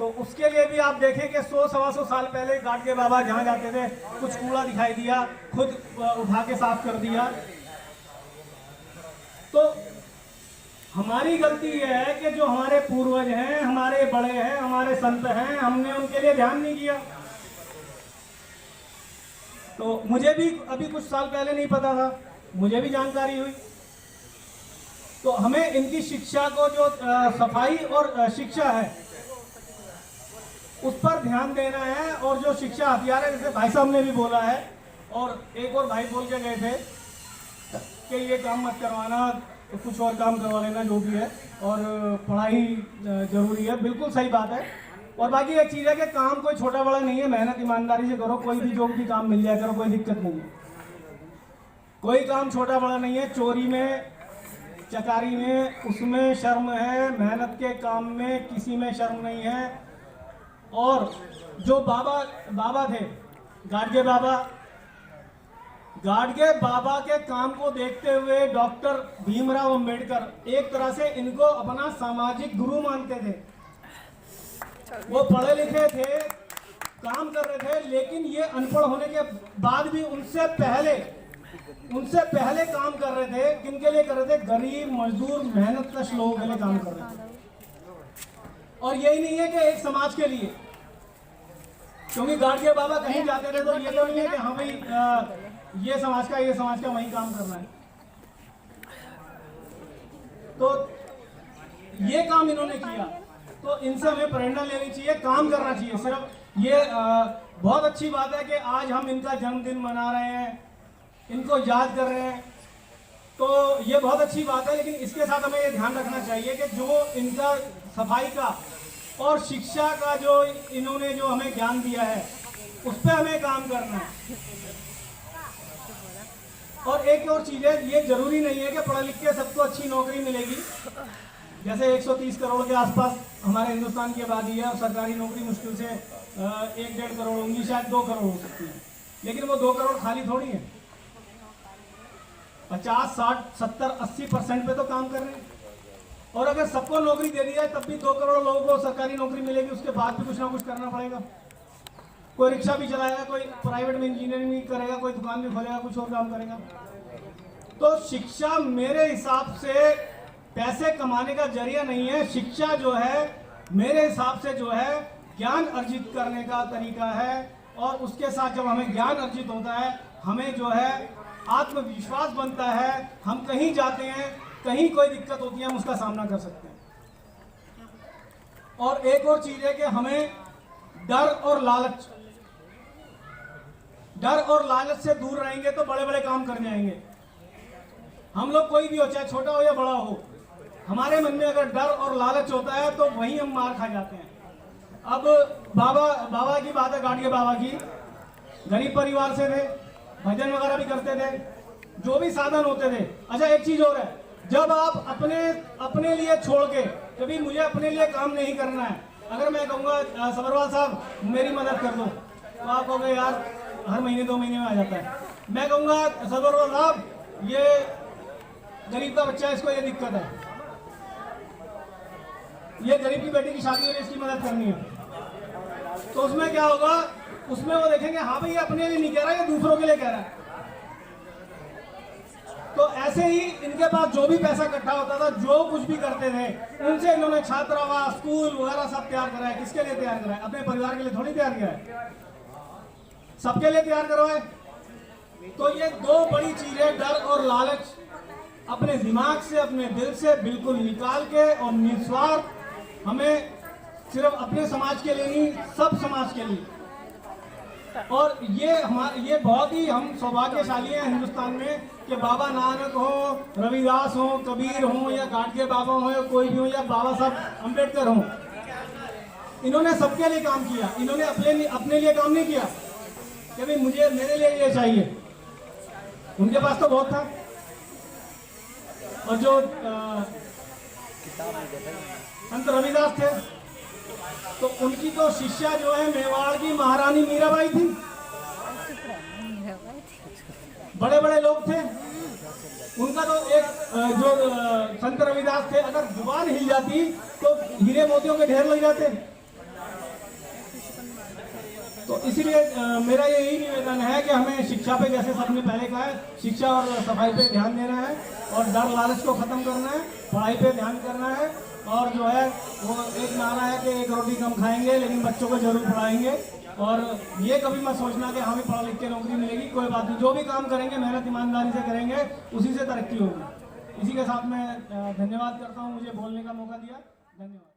तो उसके लिए भी आप देखें कि 100-125 साल पहले गाडगे बाबा जहाँ जाते थे कुछ कूड़ा दिखाई दिया, खुद उठा के साफ कर दिया। तो हमारी गलती यह है कि जो हमारे पूर्वज हैं, हमारे बड़े हैं, हमारे संत हैं, हमने उनके लिए ध्यान नहीं किया। तो मुझे भी अभी कुछ साल पहले नहीं पता था, मुझे भी जानकारी हुई। तो हमें इनकी शिक्षा को, जो सफाई और शिक्षा है, उस पर ध्यान देना है। और जो शिक्षा हथियार है, जैसे भाई साहब ने भी बोला है और एक और भाई बोल के गए थे कि ये काम मत करवाना, तो कुछ और काम करवा लेना जो भी है, और पढ़ाई जरूरी है। बिल्कुल सही बात है। और बाकी एक चीज़ है कि काम कोई छोटा बड़ा नहीं है, मेहनत ईमानदारी से करो, कोई भी जो भी काम मिल जाए करो, कोई दिक्कत नहीं है। कोई काम छोटा बड़ा नहीं है। चोरी में, चकारी में, उसमें शर्म है, मेहनत के काम में किसी में शर्म नहीं है। और जो बाबा थे, गाडगे बाबा के काम को देखते हुए डॉक्टर भीमराव अंबेडकर एक तरह से इनको अपना सामाजिक गुरु मानते थे। वो पढ़े लिखे थे, काम कर रहे थे, लेकिन ये अनपढ़ होने के बाद भी उनसे पहले काम कर रहे थे। किनके लिए कर रहे थे? गरीब, मजदूर, मेहनत कश लोगों के लिए काम कर रहे थे। और यही नहीं है कि एक समाज के लिए, क्योंकि गाडगे बाबा कहीं जाते थे तो ये तो नहीं है कि हाँ भाई ये समाज का वही काम करना है। तो ये काम इन्होंने किया, तो इनसे हमें प्रेरणा लेनी चाहिए, काम करना चाहिए। सिर्फ ये बहुत अच्छी बात है कि आज हम इनका जन्मदिन मना रहे हैं, इनको याद कर रहे हैं, तो ये बहुत अच्छी बात है। लेकिन इसके साथ हमें ये ध्यान रखना चाहिए कि जो इनका सफाई का और शिक्षा का जो इन्होंने जो हमें ज्ञान दिया है, उस पर हमें काम करना है। और एक और चीज़ है, ये जरूरी नहीं है कि पढ़ लिख के सबको अच्छी नौकरी मिलेगी। जैसे 130 करोड़ के आसपास हमारे हिंदुस्तान की आबादी है और सरकारी नौकरी मुश्किल से 1-1.5 करोड़ होंगी, शायद 2 करोड़ हो सकती है। लेकिन वो 2 करोड़ खाली थोड़ी है, 50, 60, 70, 80% पे तो काम कर रहे हैं। और अगर सबको नौकरी दे दी जाए तब भी 2 करोड़ लोगों को सरकारी नौकरी मिलेगी, उसके बाद भी कुछ ना कुछ करना पड़ेगा। कोई रिक्शा भी चलाएगा, कोई प्राइवेट में इंजीनियरिंग भी करेगा, कोई दुकान भी खोलेगा, कुछ और काम करेगा। तो शिक्षा मेरे हिसाब से पैसे कमाने का जरिया नहीं है। शिक्षा जो है मेरे हिसाब से जो है ज्ञान अर्जित करने का तरीका है। और उसके साथ जब हमें ज्ञान अर्जित होता है, हमें जो है आत्मविश्वास बनता है। हम कहीं जाते हैं, कहीं कोई दिक्कत होती है, हम उसका सामना कर सकते हैं। और एक और चीज है कि हमें डर और लालच से दूर रहेंगे तो बड़े बड़े काम कर जाएंगे। हम लोग कोई भी हो, चाहे छोटा हो या बड़ा हो, हमारे मन में अगर डर और लालच होता है तो वहीं हम मार खा जाते हैं। अब बाबा की बात है, गाडगे बाबा की, गरीब परिवार से थे, भजन वगैरह भी करते थे, जो भी साधन होते थे। अच्छा, एक चीज और है, जब आप अपने लिए छोड़ के, कभी मुझे अपने लिए काम नहीं करना है, अगर मैं कहूँगा सबरवाल साहब मेरी मदद कर दो, तो आप कहोगे यार हर महीने 2 महीने में आ जाता है। मैं कहूँगा सबरवाल साहब ये गरीब का बच्चा है, इसको ये दिक्कत है, ये गरीब की बेटी की शादी हो रही है, इसकी मदद करनी है। तो उसमें क्या होगा, उसमें वो देखेंगे हाँ भाई ये अपने लिए नहीं कह रहा, ये दूसरों के लिए कह रहा है। तो ऐसे ही इनके पास जो भी पैसा इकट्ठा होता था, जो कुछ भी करते थे, उनसे इन्होंने छात्रावास, स्कूल वगैरह सब तैयार कराया। किसके लिए तैयार कराया? अपने परिवार के लिए थोड़ी तैयार किया है, सबके लिए तैयार करवाए। तो ये 2 बड़ी चीजें, डर और लालच, अपने दिमाग से, अपने दिल से बिल्कुल निकाल के, और निस्वार्थ हमें सिर्फ अपने समाज के लिए नहीं, सब समाज के लिए। और ये बहुत ही हम सौभाग्यशाली हैं हिंदुस्तान में कि बाबा नानक हो, रविदास हो, कबीर हो, या गाडगे बाबा हो, या कोई भी हो, या बाबा साहब अंबेडकर हो, इन्होंने सबके लिए काम किया। इन्होंने अपने लिए काम नहीं किया कि भाई मेरे लिए ये चाहिए। उनके पास तो बहुत था। और जो संत रविदास थे, तो उनकी तो शिष्या जो है मेवाड़ की महारानी मीराबाई थी। बड़े बड़े लोग थे। उनका तो एक जो संत रविदास थे, अगर जुबान हिल जाती तो हीरे मोतियों के ढेर लग जाते। तो इसीलिए मेरा यही निवेदन है कि हमें शिक्षा पे, जैसे सबने पहले कहा है, शिक्षा और सफाई पे ध्यान देना है और डर लालच को ख़त्म करना है, पढ़ाई पे ध्यान करना है। और जो है वो एक नारा है कि एक रोटी कम खाएंगे लेकिन बच्चों को जरूर पढ़ाएंगे। और ये कभी मत सोचना कि हमें पढ़ लिख के नौकरी मिलेगी, कोई बात नहीं, जो भी काम करेंगे मेहनत ईमानदारी से करेंगे, उसी से तरक्की होगी। इसी के साथ मैं धन्यवाद करता हूँ मुझे बोलने का मौका दिया। धन्यवाद।